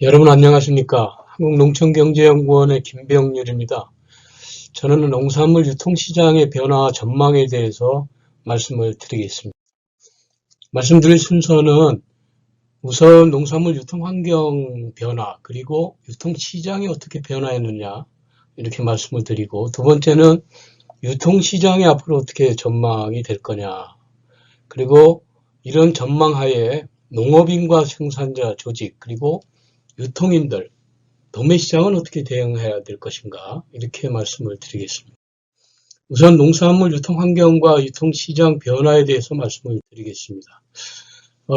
여러분 안녕하십니까? 한국농촌경제연구원의 김병률입니다. 저는 농산물 유통시장의 변화 전망에 대해서 말씀을 드리겠습니다. 말씀드릴 순서는 우선 농산물 유통환경 변화 그리고 유통시장이 어떻게 변화했느냐 이렇게 말씀을 드리고, 두 번째는 유통시장이 앞으로 어떻게 전망이 될 거냐, 그리고 이런 전망하에 농업인과 생산자 조직 그리고 유통인들, 도매시장은 어떻게 대응해야 될 것인가, 이렇게 말씀을 드리겠습니다. 우선 농산물 유통 환경과 유통시장 변화에 대해서 말씀을 드리겠습니다.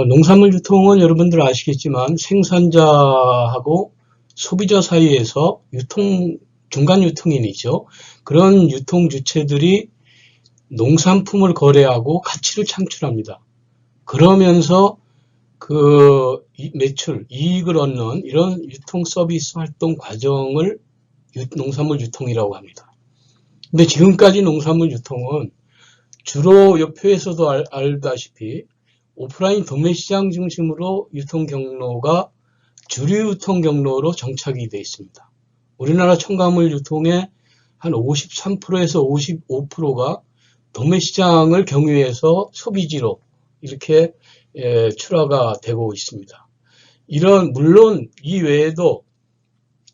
농산물 유통은 여러분들 아시겠지만 생산자하고 소비자 사이에서 중간 유통인이죠. 그런 유통 주체들이 농산품을 거래하고 가치를 창출합니다. 그러면서 그 매출, 이익을 얻는 이런 유통 서비스 활동 과정을 농산물 유통이라고 합니다. 근데 지금까지 농산물 유통은 주로 옆에서도 알다시피 오프라인 도매시장 중심으로 유통 경로가 주류 유통 경로로 정착이 되어 있습니다. 우리나라 첨가물 유통의 한 53%에서 55%가 도매시장을 경유해서 소비지로 이렇게 출하가 되고 있습니다. 물론 이 외에도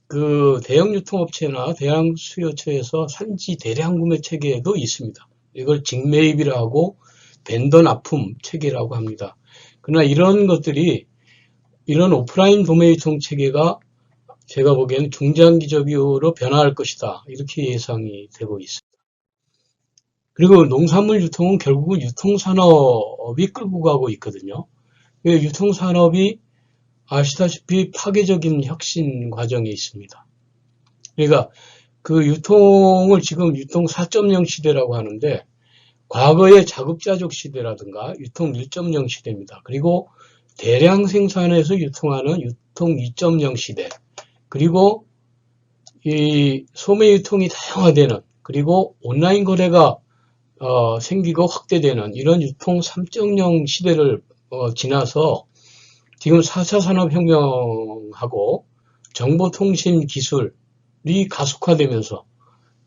그 대형 유통업체나 대형 수요처에서 산지 대량 구매 체계도 있습니다. 이걸 직매입이라 하고 벤더 납품 체계라고 합니다. 그러나 이런 것들이, 이런 오프라인 도매 유통 체계가 제가 보기에는 중장기적으로 변화할 것이다, 이렇게 예상이 되고 있습니다. 그리고 농산물 유통은 결국은 유통산업이 끌고 가고 있거든요. 유통산업이 아시다시피 파괴적인 혁신 과정에 있습니다. 그러니까 그 유통을 지금 유통 4.0 시대라고 하는데, 과거의 자급자족 시대라든가 유통 1.0 시대입니다. 그리고 대량 생산해서 유통하는 유통 2.0 시대, 그리고 이 소매 유통이 다양화되는, 그리고 온라인 거래가 생기고 확대되는 이런 유통 3.0 시대를 지나서 지금 4차 산업혁명하고 정보통신 기술이 가속화되면서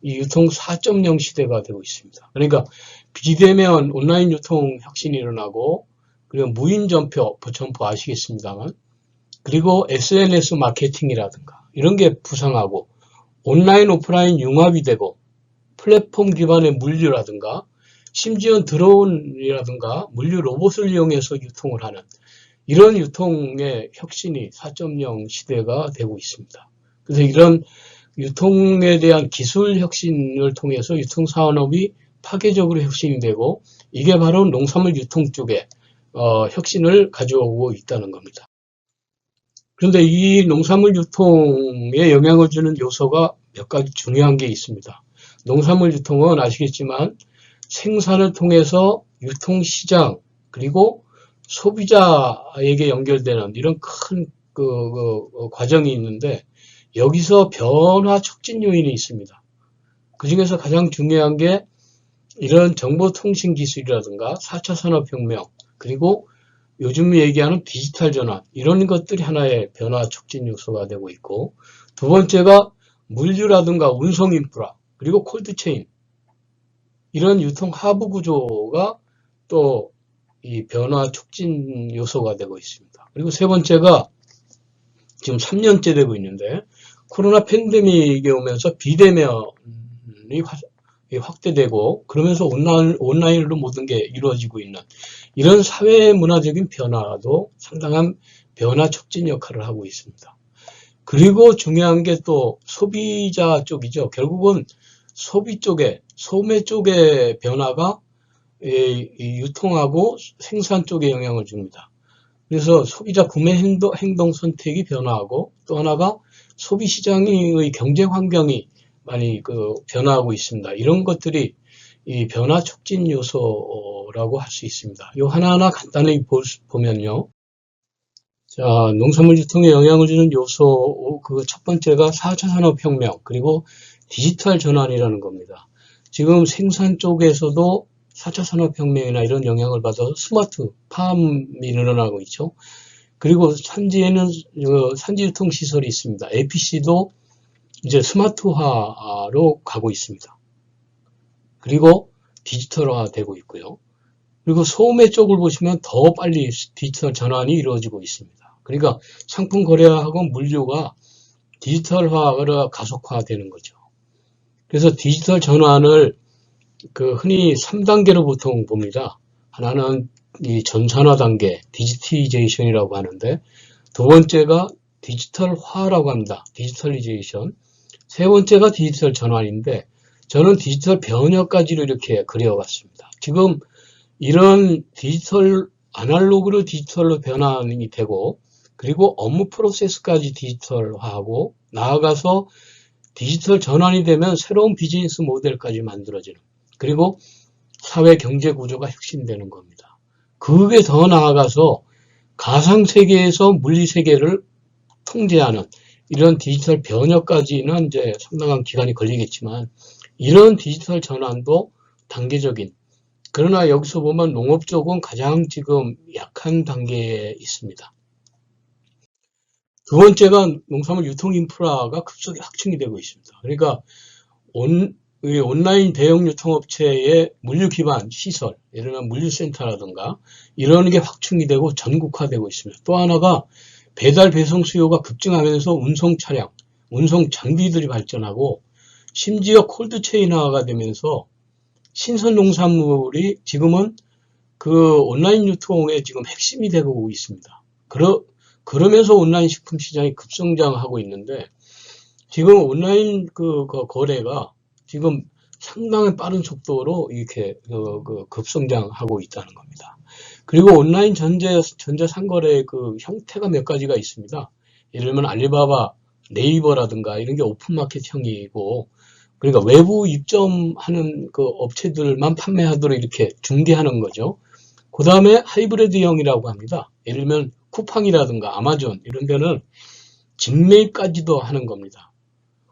이 유통 4.0 시대가 되고 있습니다. 그러니까 비대면 온라인 유통 혁신이 일어나고, 그리고 무인 점포 아시겠습니다만, 그리고 SNS 마케팅이라든가 이런 게 부상하고 온라인 오프라인 융합이 되고, 플랫폼 기반의 물류라든가 심지어 드론이라든가 물류 로봇을 이용해서 유통을 하는 이런 유통의 혁신이 4.0 시대가 되고 있습니다. 그래서 이런 유통에 대한 기술 혁신을 통해서 유통산업이 파괴적으로 혁신이 되고, 이게 바로 농산물 유통 쪽에 혁신을 가져오고 있다는 겁니다. 그런데 이 농산물 유통에 영향을 주는 요소가 몇 가지 중요한 게 있습니다. 농산물 유통은 아시겠지만 생산을 통해서 유통시장 그리고 소비자에게 연결되는 이런 큰 과정이 있는데, 여기서 변화 촉진 요인이 있습니다. 그 중에서 가장 중요한 게 이런 정보통신 기술이라든가 4차 산업혁명, 그리고 요즘 얘기하는 디지털 전환, 이런 것들이 하나의 변화 촉진 요소가 되고 있고, 두 번째가 물류라든가 운송 인프라, 그리고 콜드체인, 이런 유통 하부 구조가 또 이 변화 촉진 요소가 되고 있습니다. 그리고 세 번째가 지금 3년째 되고 있는데, 코로나 팬데믹이 오면서 비대면이 확대되고, 그러면서 온라인으로 모든 게 이루어지고 있는 이런 사회 문화적인 변화도 상당한 변화 촉진 역할을 하고 있습니다. 그리고 중요한 게 또 소비자 쪽이죠. 결국은 소비 쪽에, 소매 쪽의 변화가 유통하고 생산 쪽에 영향을 줍니다. 그래서 소비자 구매 행동 선택이 변화하고, 또 하나가 소비 시장의 경쟁 환경이 많이 변화하고 있습니다. 이런 것들이 이 변화 촉진 요소라고 할 수 있습니다. 요 하나하나 간단히 보면요. 자, 농산물 유통에 영향을 주는 요소, 그 첫 번째가 4차 산업혁명, 그리고 디지털 전환이라는 겁니다. 지금 생산 쪽에서도 4차 산업혁명이나 이런 영향을 받아서 스마트 팜이 늘어나고 있죠. 그리고 산지에는 산지 유통 시설이 있습니다. APC도 이제 스마트화로 가고 있습니다. 그리고 디지털화 되고 있고요. 그리고 소매 쪽을 보시면 더 빨리 디지털 전환이 이루어지고 있습니다. 그러니까 상품 거래하고 물류가 디지털화가 가속화되는 거죠. 그래서 디지털 전환을 흔히 3단계로 보통 봅니다. 하나는 이 전산화 단계, 디지티제이션이라고 하는데, 두 번째가 디지털화라고 합니다. 디지털리제이션. 세 번째가 디지털 전환인데, 저는 디지털 변혁까지로 이렇게 그려봤습니다. 지금 이런 아날로그로 디지털로 변환이 되고, 그리고 업무 프로세스까지 디지털화하고, 나아가서 디지털 전환이 되면 새로운 비즈니스 모델까지 만들어지는, 그리고 사회 경제 구조가 혁신되는 겁니다. 그게 더 나아가서 가상세계에서 물리세계를 통제하는 이런 디지털 변혁까지는 이제 상당한 기간이 걸리겠지만, 이런 디지털 전환도 단계적인, 그러나 여기서 보면 농업 쪽은 가장 지금 약한 단계에 있습니다. 두 번째가 농산물 유통 인프라가 급속히 확충이 되고 있습니다. 그러니까 온라인 대형 유통업체의 물류 기반 시설, 예를 들면 물류센터라든가 이런 게 확충이 되고 전국화되고 있습니다. 또 하나가 배달 배송 수요가 급증하면서 운송 차량, 운송 장비들이 발전하고, 심지어 콜드체인화가 되면서 신선 농산물이 지금은 온라인 유통의 지금 핵심이 되고 있습니다. 그러면서 온라인 식품 시장이 급성장하고 있는데, 지금 온라인 거래가 지금 상당히 빠른 속도로 이렇게 급성장하고 있다는 겁니다. 그리고 온라인 전자상거래 형태가 몇 가지가 있습니다. 예를 들면 알리바바, 네이버라든가 이런 게 오픈마켓형이고, 그러니까 외부 입점하는 업체들만 판매하도록 이렇게 중개하는 거죠. 그 다음에 하이브리드형이라고 합니다. 예를 들면 쿠팡이라든가 아마존 이런 데는 직매입까지도 하는 겁니다.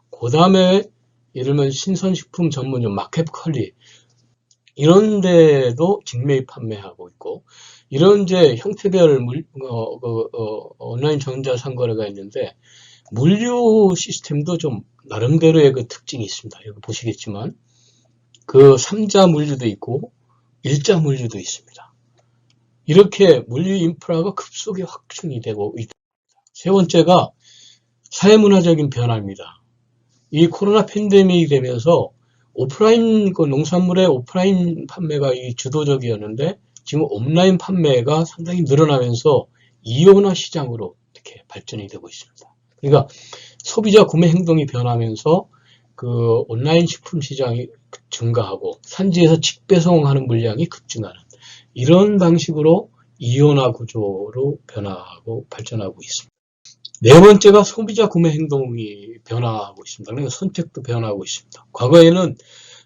그 다음에 예를 들면 신선식품 전문점 마켓컬리 이런 데도 직매입 판매하고 있고, 이런 이제 형태별 온라인 전자상거래가 있는데, 물류 시스템도 좀 나름대로의 특징이 있습니다. 여기 보시겠지만 3자 물류도 있고 1자 물류도 있습니다. 이렇게 물류 인프라가 급속히 확충이 되고 있다. 세 번째가 사회문화적인 변화입니다. 이 코로나 팬데믹이 되면서 오프라인 농산물의 오프라인 판매가 주도적이었는데, 지금 온라인 판매가 상당히 늘어나면서 이온화 시장으로 이렇게 발전이 되고 있습니다. 그러니까 소비자 구매 행동이 변하면서 온라인 식품 시장이 증가하고 산지에서 직배송하는 물량이 급증하는 이런 방식으로 이온화 구조로 변화하고 발전하고 있습니다. 네 번째가 소비자 구매 행동이 변화하고 있습니다. 그러니까 선택도 변화하고 있습니다. 과거에는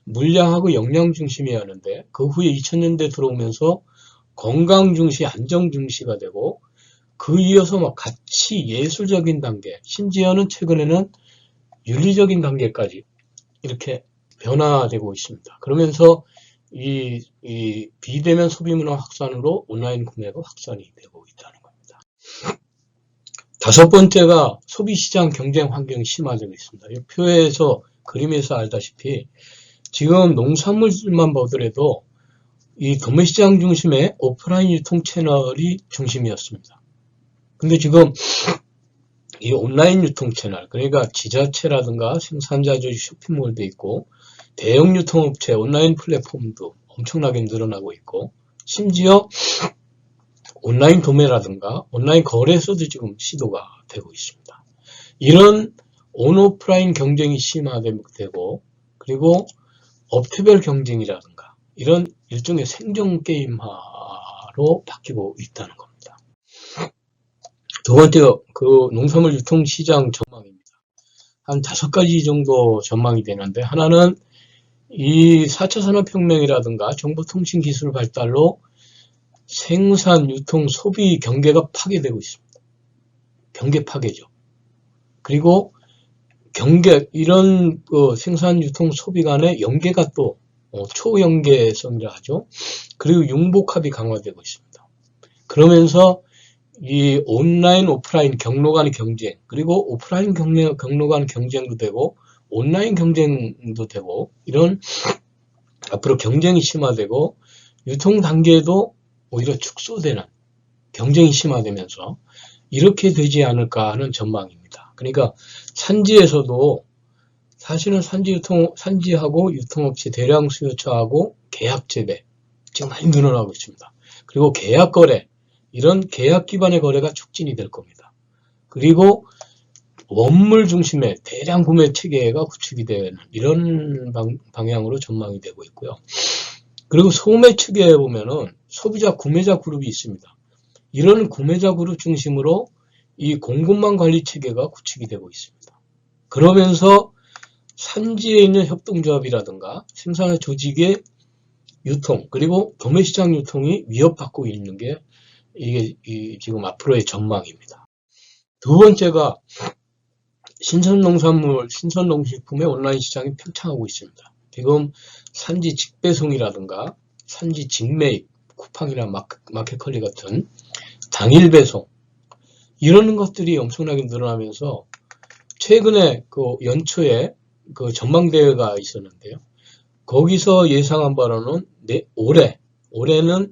물량하고 영양 중심이었는데, 그 후에 2000년대 들어오면서 건강 중시, 안정 중시가 되고, 이어서 가치, 예술적인 단계, 심지어는 최근에는 윤리적인 단계까지 이렇게 변화되고 있습니다. 그러면서 이 비대면 소비 문화 확산으로 온라인 구매가 확산이 되고 있다는 겁니다. 다섯 번째가 소비시장 경쟁 환경이 심화되고 있습니다. 이 표에서, 그림에서 알다시피 지금 농산물만 보더라도 이 도매시장 중심의 오프라인 유통 채널이 중심이었습니다. 근데 지금 이 온라인 유통 채널, 그러니까 지자체라든가 생산자주 쇼핑몰도 있고, 대형 유통업체 온라인 플랫폼도 엄청나게 늘어나고 있고, 심지어 온라인 도매라든가 온라인 거래소도 지금 시도가 되고 있습니다. 이런 온오프라인 경쟁이 심화되고, 그리고 업체별 경쟁이라든가 이런 일종의 생존 게임화로 바뀌고 있다는 겁니다. 두 번째, 농산물 유통시장 전망입니다. 한 5가지 정도 전망이 되는데, 하나는 이 4차 산업혁명이라든가 정보통신 기술 발달로 생산, 유통, 소비 경계가 파괴되고 있습니다. 경계 파괴죠. 그리고 이런 생산, 유통, 소비 간의 연계가 또 초연계성이라 하죠. 그리고 융복합이 강화되고 있습니다. 그러면서 이 온라인, 오프라인 경로 간의 경쟁, 그리고 오프라인 경로 간의 경쟁도 되고, 온라인 경쟁도 되고, 이런 앞으로 경쟁이 심화되고, 유통 단계도 오히려 축소되는 경쟁이 심화되면서 이렇게 되지 않을까 하는 전망입니다. 그러니까 산지에서도 사실은 산지하고 유통업체 대량 수요처하고 계약 재배 지금 많이 늘어나고 있습니다. 그리고 계약 거래, 이런 계약 기반의 거래가 촉진이 될 겁니다. 그리고 원물 중심의 대량 구매 체계가 구축이 되는 이런 방향으로 전망이 되고 있고요. 그리고 소매 측에 보면은 소비자, 구매자 그룹이 있습니다. 이런 구매자 그룹 중심으로 이 공급망 관리 체계가 구축이 되고 있습니다. 그러면서 산지에 있는 협동조합이라든가 생산의 조직의 유통, 그리고 도매시장 유통이 위협받고 있는 게 이게 지금 앞으로의 전망입니다. 두 번째가 신선농산물, 신선농식품의 온라인 시장이 팽창하고 있습니다. 지금 산지 직배송이라든가 산지 직매입, 쿠팡이나 마켓컬리 같은 당일 배송, 이런 것들이 엄청나게 늘어나면서 최근에 그 연초에 그 전망대회가 있었는데요. 거기서 예상한 바로는 올해는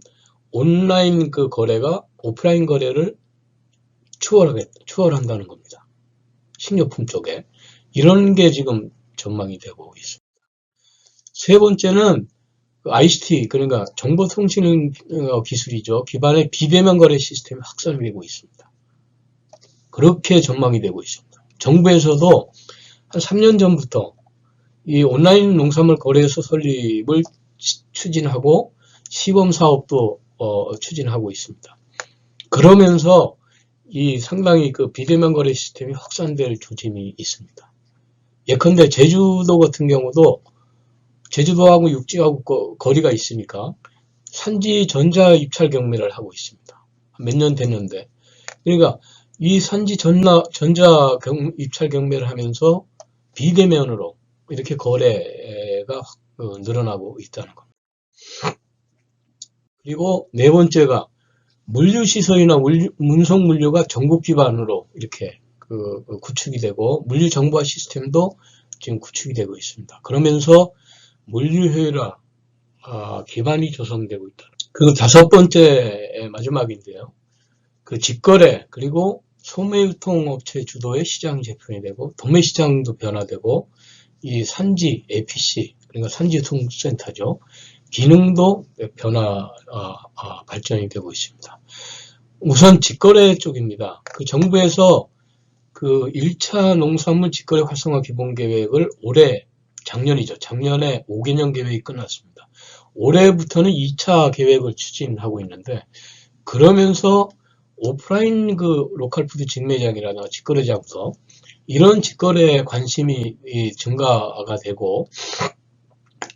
온라인 그 거래가 오프라인 거래를 추월한다는 겁니다. 식료품 쪽에. 이런 게 지금 전망이 되고 있습니다. 세 번째는 ICT, 그러니까 정보통신 기술이죠. 기반의 비대면 거래 시스템이 확산이 되고 있습니다. 그렇게 전망이 되고 있습니다. 정부에서도 한 3년 전부터 이 온라인 농산물 거래소 설립을 추진하고 시범 사업도 추진하고 있습니다. 그러면서 이 상당히 그 비대면 거래 시스템이 확산될 조짐이 있습니다. 예컨대 제주도 같은 경우도 제주도하고 육지하고 거리가 있으니까 산지 전자 입찰 경매를 하고 있습니다. 몇 년 됐는데, 그러니까 이 산지 전자 입찰 경매를 하면서 비대면으로 이렇게 거래가 늘어나고 있다는 겁니다. 그리고 네 번째가 물류시설이나 운송 물류가 전국 기반으로 이렇게 구축이 되고, 물류 정보화 시스템도 지금 구축이 되고 있습니다. 그러면서 물류 효율화 기반이 조성되고 있다. 그리고 다섯 번째 마지막인데요. 그 직거래, 그리고 소매유통업체 주도의 시장이 재편이 되고, 도매시장도 변화되고, 이 산지 APC, 그러니까 산지유통센터죠. 기능도 발전이 되고 있습니다. 우선 직거래 쪽입니다. 그 정부에서 그 1차 농산물 직거래 활성화 기본계획을 작년에 5개년 계획이 끝났습니다. 올해부터는 2차 계획을 추진하고 있는데, 그러면서 오프라인 그 로컬푸드 직매장이라든가 직거래장부터 이런 직거래에 관심이 증가가 되고,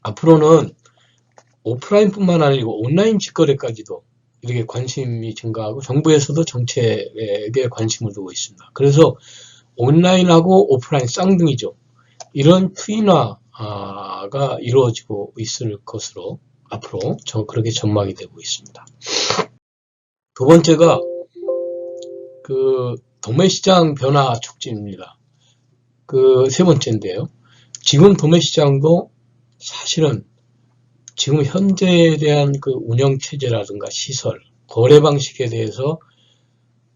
앞으로는 오프라인뿐만 아니고 온라인 직거래까지도 이렇게 관심이 증가하고 정부에서도 정책에 관심을 두고 있습니다. 그래서 온라인하고 오프라인 쌍둥이죠. 이런 트윈화가 이루어지고 있을 것으로 앞으로 그렇게 전망이 되고 있습니다. 두 번째가 그 도매시장 변화 촉진입니다. 그 세 번째인데요. 지금 도매시장도 사실은 지금 현재에 대한 그 운영 체제라든가 시설, 거래 방식에 대해서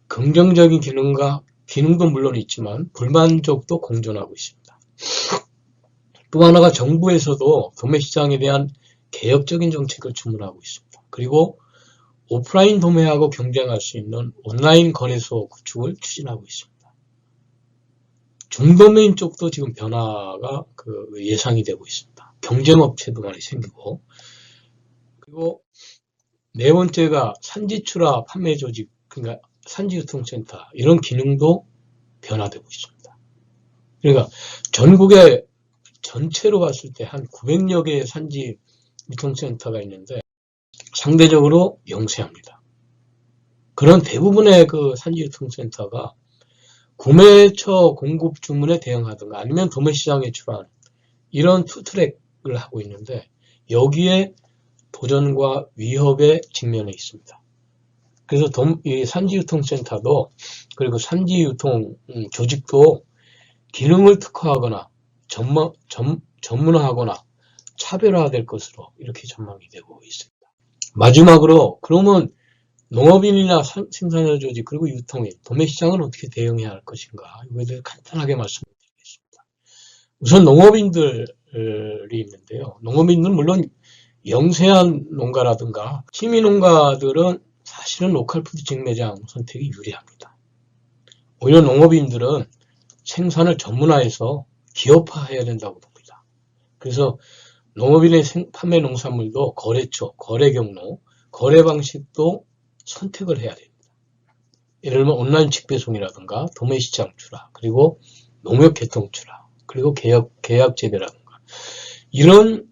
긍정적인 기능도 물론 있지만 불만족도 공존하고 있습니다. 또 하나가 정부에서도 도매시장에 대한 개혁적인 정책을 주문하고 있습니다. 그리고 오프라인 도매하고 경쟁할 수 있는 온라인 거래소 구축을 추진하고 있습니다. 중도매인 쪽도 지금 변화가 예상이 되고 있습니다. 경쟁업체도 많이 생기고, 그리고 네 번째가 산지출하 판매 조직, 그러니까 산지유통센터, 이런 기능도 변화되고 있습니다. 그러니까 전국에 전체로 봤을 때 한 900여 개의 산지유통센터가 있는데 상대적으로 영세합니다. 그런 대부분의 그 산지유통센터가 구매처 공급 주문에 대응하든가 아니면 도매시장에 출하하는 이런 투트랙을 하고 있는데, 여기에 도전과 위협에 직면해 있습니다. 그래서 이 산지유통센터도 그리고 산지유통 조직도 기능을 특화하거나 전문화하거나 차별화될 것으로 이렇게 전망이 되고 있습니다. 마지막으로 그러면 농업인이나 생산자 조직 그리고 유통인, 도매시장은 어떻게 대응해야 할 것인가 이거에 대해 간단하게 말씀드리겠습니다. 우선 농업인들이 있는데요. 농업인들은 물론 영세한 농가라든가 시민농가들은 사실은 로컬푸드 직매장 선택이 유리합니다. 오히려 농업인들은 생산을 전문화해서 기업화해야 된다고 봅니다. 그래서 농업인의 판매 농산물도 거래처, 거래 경로, 거래 방식도 선택을 해야 됩니다. 예를 들면 온라인 직배송이라든가 도매시장 출하, 그리고 농협 개통 출하, 그리고 계약 재배라든가 이런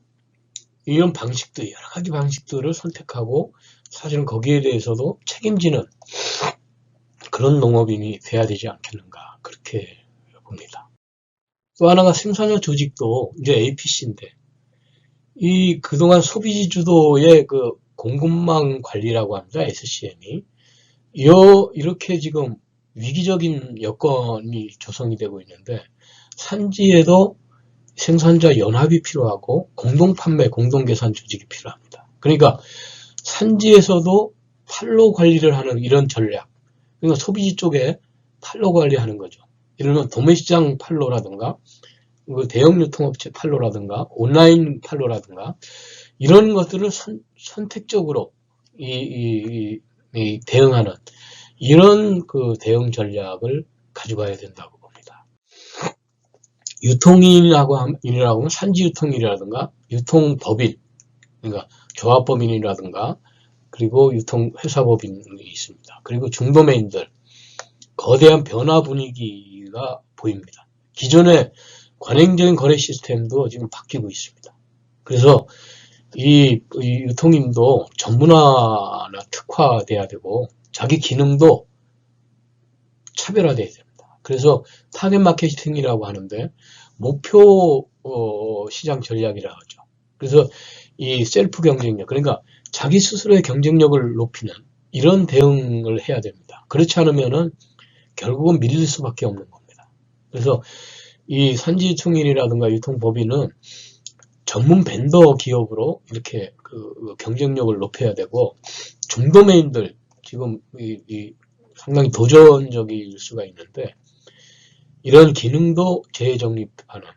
방식들, 여러 가지 방식들을 선택하고 사실은 거기에 대해서도 책임지는 그런 농업인이 돼야 되지 않겠는가 그렇게 봅니다. 또 하나가 생산자 조직도 이제 APC인데 이 그동안 소비지 주도의 그 공급망 관리라고 합니다. SCM이 이렇게 지금 위기적인 여건이 조성이 되고 있는데 산지에도 생산자 연합이 필요하고 공동 판매, 공동 계산 조직이 필요합니다. 그러니까 산지에서도 판로 관리를 하는 이런 전략, 그러니까 소비지 쪽에 판로 관리하는 거죠. 예를 들면 도매시장 판로라든가 대형 유통업체 판로라든가 온라인 판로라든가 이런 것들을 선택적으로 대응하는 이런 그 대응 전략을 가져가야 된다고 봅니다. 유통인이라고 하면 산지유통인이라든가 유통법인, 그러니까 조합법인이라든가 그리고 유통회사법인이 있습니다. 그리고 중도매인들 거대한 변화 분위기가 보입니다. 기존의 관행적인 거래 시스템도 지금 바뀌고 있습니다. 그래서 이 유통인도 전문화나 특화돼야 되고 자기 기능도 차별화돼야 됩니다. 그래서 타겟 마케팅이라고 하는데 목표 시장 전략이라고 하죠. 그래서 이 셀프 경쟁력, 그러니까 자기 스스로의 경쟁력을 높이는 이런 대응을 해야 됩니다. 그렇지 않으면은 결국은 밀릴 수밖에 없는 겁니다. 그래서 이 산지유통인이라든가 유통법인은 전문 벤더 기업으로 이렇게 그 경쟁력을 높여야 되고 중도매인들 지금 상당히 도전적일 수가 있는데 이런 기능도 재정립하는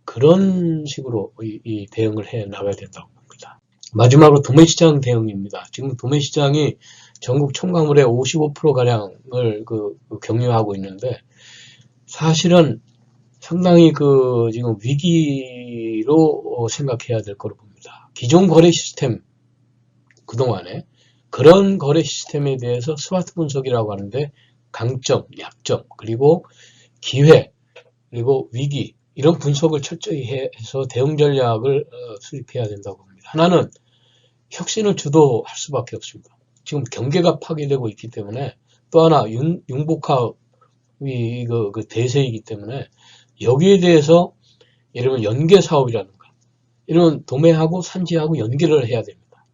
그런 식으로 이 대응을 해 나가야 된다고 봅니다. 마지막으로 도매시장 대응입니다. 지금 도매시장이 전국 총가물의 55%가량을 경유하고 있는데 사실은 상당히 지금 위기로 생각해야 될 거로 봅니다. 기존 거래 시스템 그동안에 그런 거래 시스템에 대해서 스마트 분석이라고 하는데 강점, 약점, 그리고 기회, 그리고 위기 이런 분석을 철저히 해서 대응 전략을 수립해야 된다고 봅니다. 하나는 혁신을 주도할 수밖에 없습니다. 지금 경계가 파괴되고 있기 때문에 또 하나 융복합 대세이기 때문에 여기에 대해서 예를 들면 연계 사업이라든가 이런 도매하고 산지하고 연계를 해야 됩니다.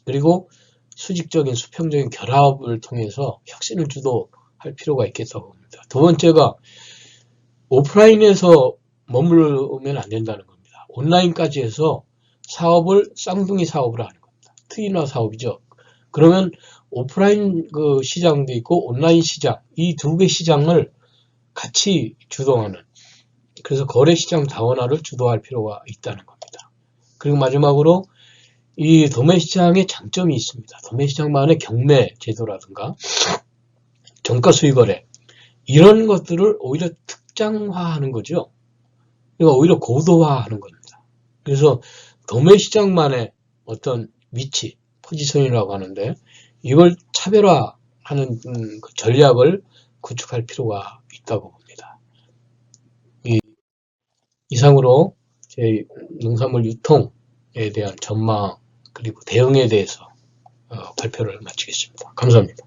그리고 수직적인 수평적인 결합을 통해서 혁신을 주도할 필요가 있겠다고 봅니다. 두 번째가 오프라인에서 머무르면 안 된다는 겁니다. 온라인까지 해서 사업을 쌍둥이 사업을 하는 겁니다. 트윈화 사업이죠. 그러면 오프라인 시장도 있고 온라인 시장 이 두 개 시장을 같이 주도하는 그래서 거래시장 다원화를 주도할 필요가 있다는 겁니다. 그리고 마지막으로 이 도매시장의 장점이 있습니다. 도매시장만의 경매 제도라든가 정가 수익거래 이런 것들을 오히려 특장화하는 거죠. 그러니까 오히려 고도화하는 겁니다. 그래서 도매시장만의 어떤 위치, 포지션이라고 하는데 이걸 차별화하는 전략을 구축할 필요가 있다고 봅니다. 이상으로 제 농산물 유통에 대한 전망 그리고 대응에 대해서 발표를 마치겠습니다. 감사합니다.